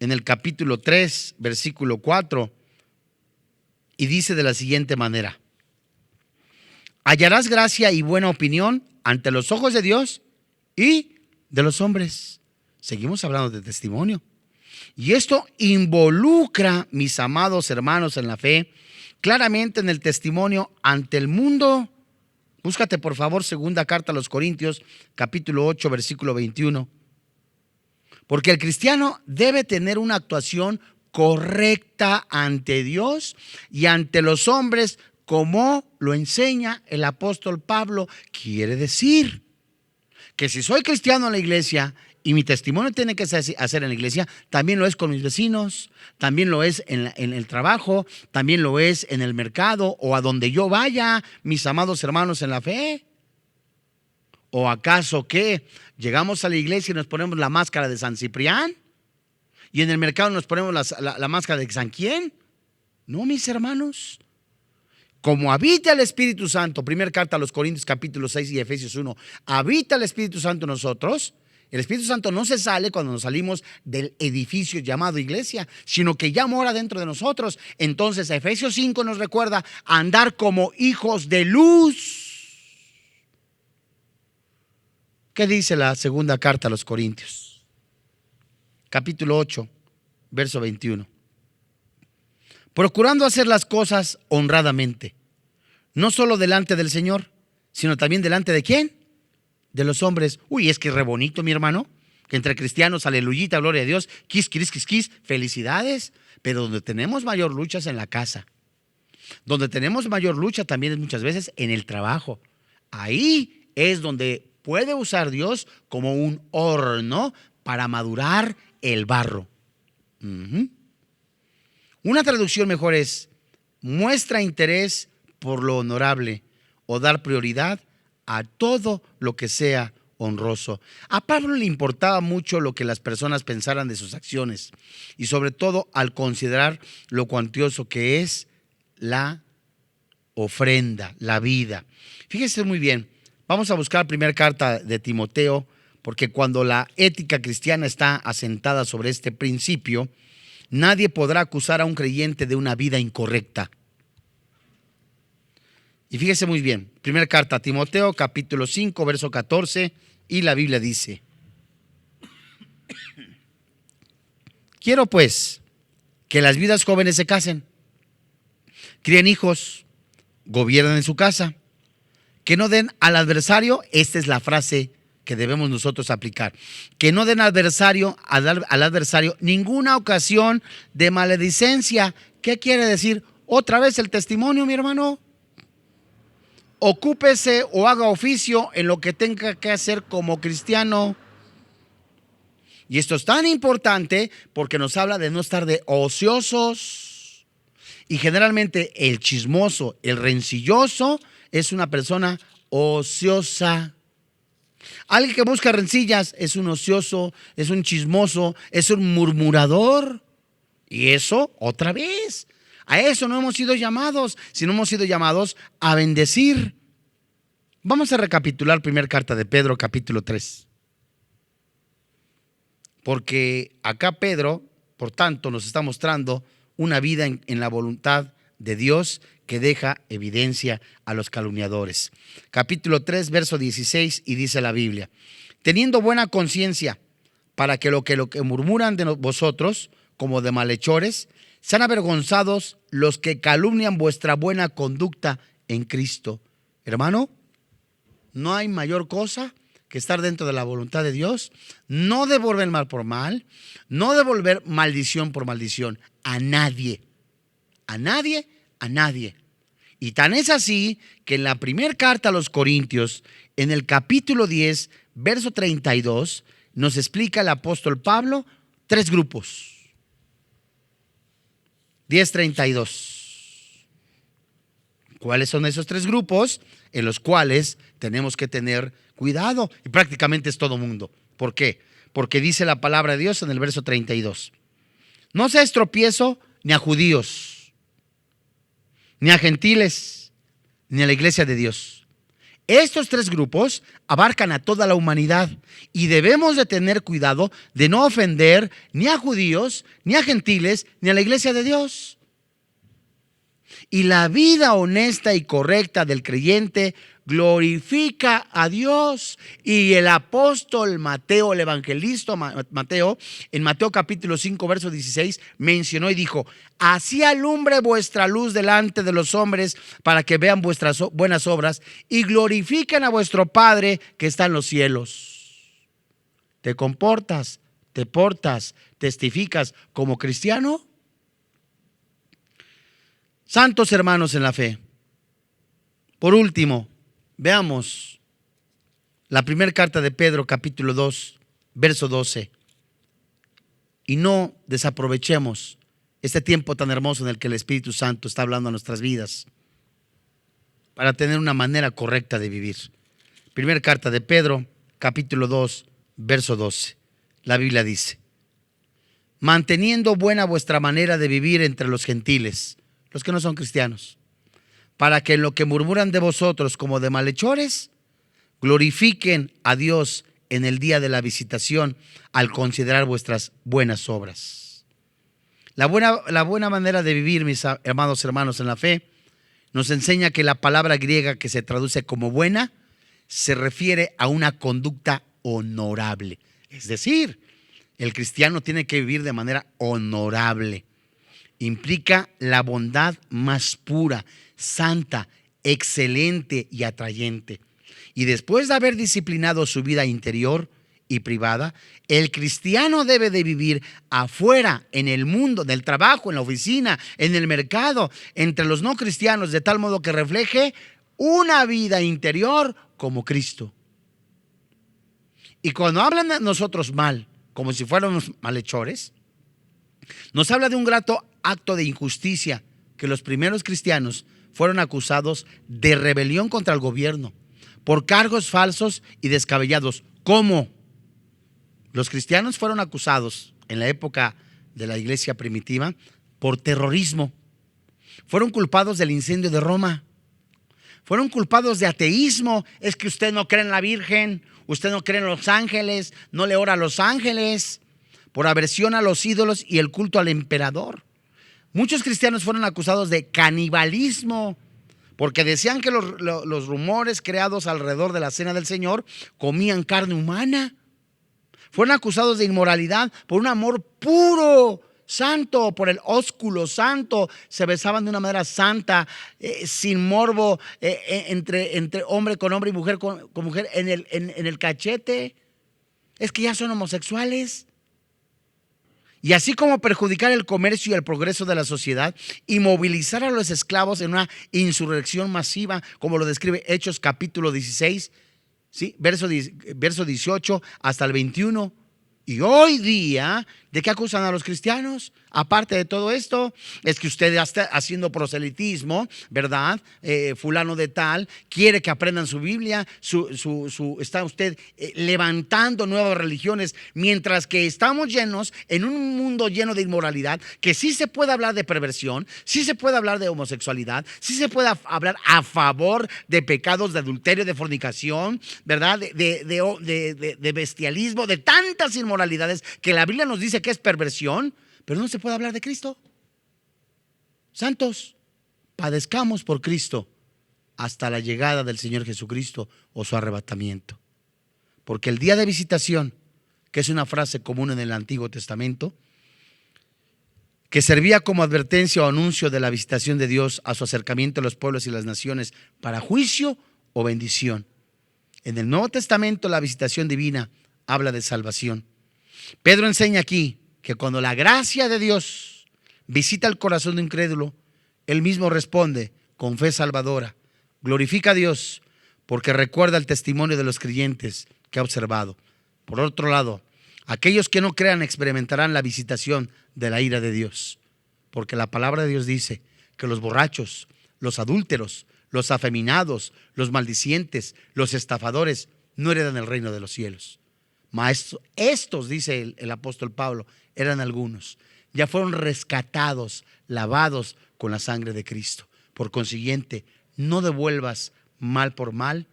en el capítulo 3, versículo 4, y dice de la siguiente manera: hallarás gracia y buena opinión ante los ojos de Dios y de los hombres. Seguimos hablando de testimonio. Y esto involucra, mis amados hermanos en la fe, claramente en el testimonio ante el mundo. Búscate por favor segunda carta a los Corintios, capítulo 8, versículo 21. Porque el cristiano debe tener una actuación correcta ante Dios y ante los hombres, como lo enseña el apóstol Pablo. Quiere decir que si soy cristiano en la iglesia Y mi testimonio tiene que hacer en la iglesia, también lo es con mis vecinos, también lo es en el trabajo, también lo es en el mercado o a donde yo vaya, mis amados hermanos en la fe. ¿O acaso qué? Llegamos a la iglesia y nos ponemos la máscara de San Ciprián y en el mercado nos ponemos la máscara de San quién? No, mis hermanos. Como habita el Espíritu Santo, primera carta a los Corintios capítulo 6 y Efesios 1, habita el Espíritu Santo en nosotros. El Espíritu Santo no se sale cuando nos salimos del edificio llamado iglesia, sino que ya mora dentro de nosotros. Entonces Efesios 5 nos recuerda andar como hijos de luz. ¿Qué dice la segunda carta a los Corintios? Capítulo 8, verso 21. Procurando hacer las cosas honradamente, no solo delante del Señor, sino también delante de ¿quién? De los hombres. Uy, es que es re bonito, mi hermano, que entre cristianos, aleluyita, gloria a Dios, quis, felicidades. Pero donde tenemos mayor lucha es en la casa. Donde tenemos mayor lucha también es muchas veces en el trabajo. Ahí es donde puede usar Dios como un horno para madurar el barro. Una traducción mejor es: muestra interés por lo honorable o dar prioridad a todo lo que sea honroso. A Pablo le importaba mucho lo que las personas pensaran de sus acciones y sobre todo al considerar lo cuantioso que es la ofrenda, la vida. Fíjese muy bien, vamos a buscar la primera carta de Timoteo, porque cuando la ética cristiana está asentada sobre este principio, nadie podrá acusar a un creyente de una vida incorrecta. Y fíjese muy bien, primera carta a Timoteo, capítulo 5, verso 14, y la Biblia dice: quiero pues que las viudas jóvenes se casen, críen hijos, gobiernen en su casa, que no den al adversario, esta es la frase que debemos nosotros aplicar, que no den al adversario ninguna ocasión de maledicencia. ¿Qué quiere decir? Otra vez el testimonio, mi hermano. Ocúpese o haga oficio en lo que tenga que hacer como cristiano. Y esto es tan importante porque nos habla de no estar de ociosos. Y generalmente el chismoso, el rencilloso, es una persona ociosa. Alguien que busca rencillas es un ocioso, es un chismoso, es un murmurador. Y eso, otra vez, a eso no hemos sido llamados, sino hemos sido llamados a bendecir. Vamos a recapitular primera carta de Pedro, capítulo 3. Porque acá Pedro, por tanto, nos está mostrando una vida en la voluntad de Dios que deja evidencia a los calumniadores. Capítulo 3, verso 16, y dice la Biblia: teniendo buena conciencia, para que lo que murmuran de vosotros, como de malhechores, sean avergonzados los que calumnian vuestra buena conducta en Cristo. Hermano, no hay mayor cosa que estar dentro de la voluntad de Dios, no devolver mal por mal, no devolver maldición por maldición a nadie, a nadie, a nadie. Y tan es así que en la primera carta a los Corintios, en el capítulo 10, verso 32, nos explica el apóstol Pablo 3 grupos. 10:32. ¿Cuáles son esos 3 grupos en los cuales tenemos que tener cuidado? Y prácticamente es todo mundo. ¿Por qué? Porque dice la palabra de Dios en el verso 32: no seas tropiezo ni a judíos, ni a gentiles, ni a la iglesia de Dios. Estos 3 grupos abarcan a toda la humanidad y debemos de tener cuidado de no ofender ni a judíos, ni a gentiles, ni a la iglesia de Dios. Y la vida honesta y correcta del creyente glorifica a Dios. Y el apóstol Mateo, el evangelista Mateo, en Mateo capítulo 5, verso 16, mencionó y dijo: así alumbre vuestra luz delante de los hombres, para que vean vuestras buenas obras y glorifiquen a vuestro Padre que está en los cielos. ¿Te comportas, te portas, testificas como cristiano? Santos hermanos en la fe, por último, veamos la primera carta de Pedro, capítulo 2, verso 12. Y no desaprovechemos este tiempo tan hermoso en el que el Espíritu Santo está hablando a nuestras vidas para tener una manera correcta de vivir. Primera carta de Pedro, capítulo 2, verso 12. La Biblia dice: manteniendo buena vuestra manera de vivir entre los gentiles, los que no son cristianos, para que en lo que murmuran de vosotros como de malhechores, glorifiquen a Dios en el día de la visitación al considerar vuestras buenas obras. La buena manera de vivir, mis amados hermanos en la fe, nos enseña que la palabra griega que se traduce como buena se refiere a una conducta honorable. Es decir, el cristiano tiene que vivir de manera honorable. Implica la bondad más pura, santa, excelente y atrayente. Y después de haber disciplinado su vida interior y privada, el cristiano debe de vivir afuera, en el mundo, en el trabajo, en la oficina, en el mercado, entre los no cristianos, de tal modo que refleje una vida interior como Cristo. Y cuando hablan de nosotros mal, como si fuéramos malhechores, nos habla de un grato acto de injusticia, que los primeros cristianos fueron acusados de rebelión contra el gobierno por cargos falsos y descabellados. ¿Cómo? Los cristianos fueron acusados en la época de la iglesia primitiva por terrorismo. Fueron culpados del incendio de Roma. Fueron culpados de ateísmo. Es que usted no cree en la Virgen, usted no cree en los ángeles, no le ora a los ángeles. Por aversión a los ídolos y el culto al emperador. Muchos cristianos fueron acusados de canibalismo, porque decían que los rumores creados alrededor de la cena del Señor comían carne humana. Fueron acusados de inmoralidad por un amor puro, santo, por el ósculo santo. Se besaban de una manera santa, sin morbo, entre hombre con hombre y mujer con mujer en el cachete. Es que ya son homosexuales. Y así como perjudicar el comercio y el progreso de la sociedad y movilizar a los esclavos en una insurrección masiva, como lo describe Hechos capítulo 16, ¿sí? verso 18 hasta el 21. Y hoy día, ¿de qué acusan a los cristianos? Aparte de todo esto, es que usted está haciendo proselitismo, ¿verdad? Fulano de tal quiere que aprendan su Biblia, está usted levantando nuevas religiones, mientras que estamos llenos en un mundo lleno de inmoralidad, que sí se puede hablar de perversión, sí se puede hablar de homosexualidad, sí se puede hablar a favor de pecados de adulterio, de fornicación, ¿verdad? De bestialismo, de tantas inmoralidades que la Biblia nos dice que es perversión. Pero no se puede hablar de Cristo. Santos, padezcamos por Cristo hasta la llegada del Señor Jesucristo o su arrebatamiento. Porque el día de visitación, que es una frase común en el Antiguo Testamento, que servía como advertencia o anuncio de la visitación de Dios a su acercamiento a los pueblos y las naciones para juicio o bendición. En el Nuevo Testamento la visitación divina habla de salvación. Pedro enseña aquí que cuando la gracia de Dios visita el corazón de un incrédulo, él mismo responde con fe salvadora, glorifica a Dios porque recuerda el testimonio de los creyentes que ha observado. Por otro lado, aquellos que no crean experimentarán la visitación de la ira de Dios, porque la palabra de Dios dice que los borrachos, los adúlteros, los afeminados, los maldicientes, los estafadores no heredan el reino de los cielos. Mas estos, dice el apóstol Pablo, eran algunos, ya fueron rescatados, lavados con la sangre de Cristo. Por consiguiente, no devuelvas mal por mal,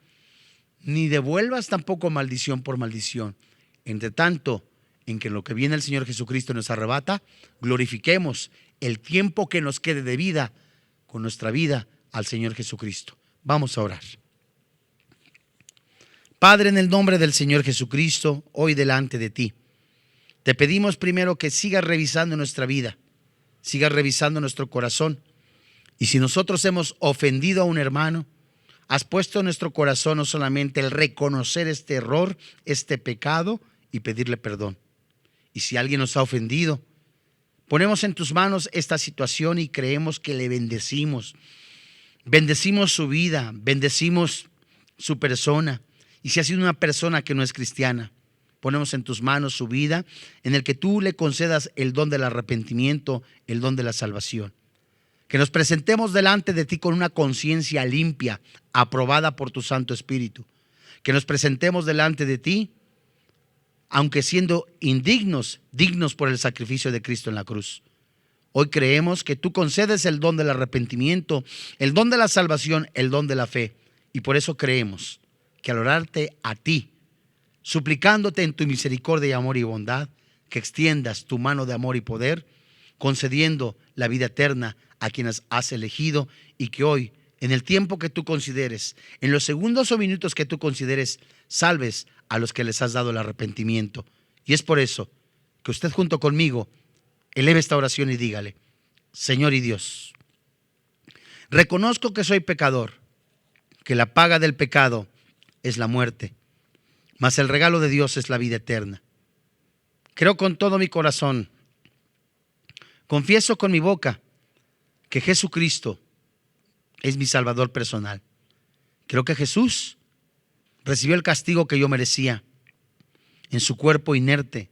ni devuelvas tampoco maldición por maldición. Entre tanto, en que en lo que viene el Señor Jesucristo nos arrebata, glorifiquemos el tiempo que nos quede de vida con nuestra vida al Señor Jesucristo. Vamos a orar. Padre, en el nombre del Señor Jesucristo, hoy delante de ti, te pedimos primero que sigas revisando nuestra vida, sigas revisando nuestro corazón. Y si nosotros hemos ofendido a un hermano, has puesto en nuestro corazón no solamente el reconocer este error, este pecado y pedirle perdón. Y si alguien nos ha ofendido, ponemos en tus manos esta situación y creemos que le bendecimos. Bendecimos su vida, bendecimos su persona. Y si ha sido una persona que no es cristiana, ponemos en tus manos su vida, en el que tú le concedas el don del arrepentimiento, el don de la salvación. Que nos presentemos delante de ti con una conciencia limpia, aprobada por tu Santo Espíritu. Que nos presentemos delante de ti, aunque siendo indignos, dignos por el sacrificio de Cristo en la cruz. Hoy creemos que tú concedes el don del arrepentimiento, el don de la salvación, el don de la fe. Y por eso creemos que al orarte a ti, suplicándote en tu misericordia y amor y bondad, que extiendas tu mano de amor y poder, concediendo la vida eterna a quienes has elegido, y que hoy, en el tiempo que tú consideres, en los segundos o minutos que tú consideres, salves a los que les has dado el arrepentimiento. Y es por eso que usted junto conmigo eleve esta oración y dígale: Señor y Dios, reconozco que soy pecador, que la paga del pecado es la muerte, mas el regalo de Dios es la vida eterna. Creo con todo mi corazón, confieso con mi boca que Jesucristo es mi Salvador personal. Creo que Jesús recibió el castigo que yo merecía en su cuerpo inerte,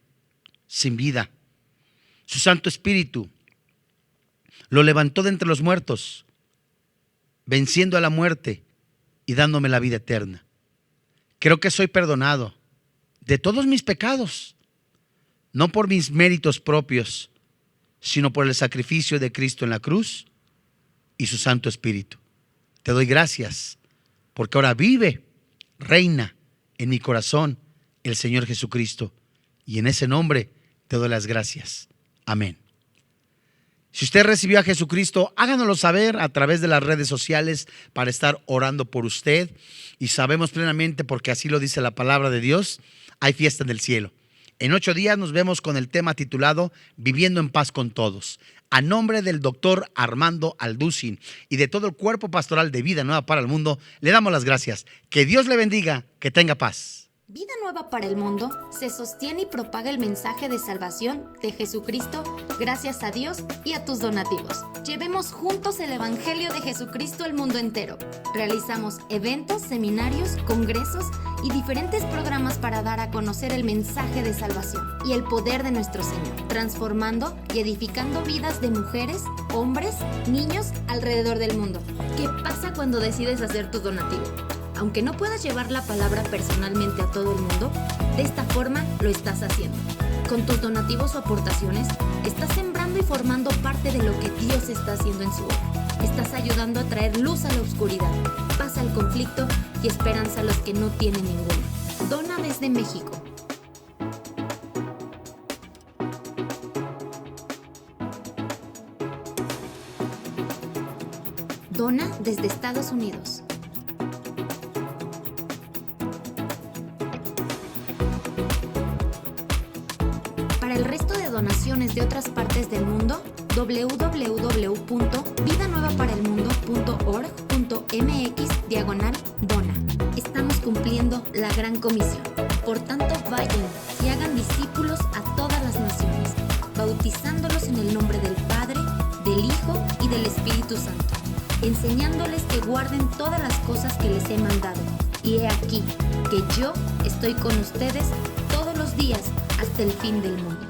sin vida. Su Santo Espíritu lo levantó de entre los muertos, venciendo a la muerte y dándome la vida eterna. Creo que soy perdonado de todos mis pecados, no por mis méritos propios, sino por el sacrificio de Cristo en la cruz y su Santo Espíritu. Te doy gracias, porque ahora vive, reina en mi corazón el Señor Jesucristo, y en ese nombre te doy las gracias. Amén. Si usted recibió a Jesucristo, háganoslo saber a través de las redes sociales para estar orando por usted. Y sabemos plenamente, porque así lo dice la palabra de Dios, hay fiesta en el cielo. En 8 días nos vemos con el tema titulado Viviendo en paz con todos. A nombre del doctor Armando Alducin y de todo el cuerpo pastoral de Vida Nueva para el Mundo, le damos las gracias. Que Dios le bendiga, que tenga paz. Vida Nueva para el Mundo se sostiene y propaga el mensaje de salvación de Jesucristo gracias a Dios y a tus donativos. Llevemos juntos el Evangelio de Jesucristo al mundo entero. Realizamos eventos, seminarios, congresos y diferentes programas para dar a conocer el mensaje de salvación y el poder de nuestro Señor, transformando y edificando vidas de mujeres, hombres, niños alrededor del mundo. ¿Qué pasa cuando decides hacer tu donativo? Aunque no puedas llevar la palabra personalmente a todo el mundo, de esta forma lo estás haciendo. Con tus donativos o aportaciones, estás sembrando y formando parte de lo que Dios está haciendo en su obra. Estás ayudando a traer luz a la oscuridad, paz al conflicto y esperanza a los que no tienen ninguna. Dona desde México. Dona desde Estados Unidos. Para el resto de donaciones de otras partes del mundo, www.vidanuevaparelmundo.org.mx/dona. Estamos cumpliendo la gran comisión. Por tanto, vayan y hagan discípulos a todas las naciones, bautizándolos en el nombre del Padre, del Hijo y del Espíritu Santo, enseñándoles que guarden todas las cosas que les he mandado. Y he aquí que yo estoy con ustedes todos los días hasta el fin del mundo.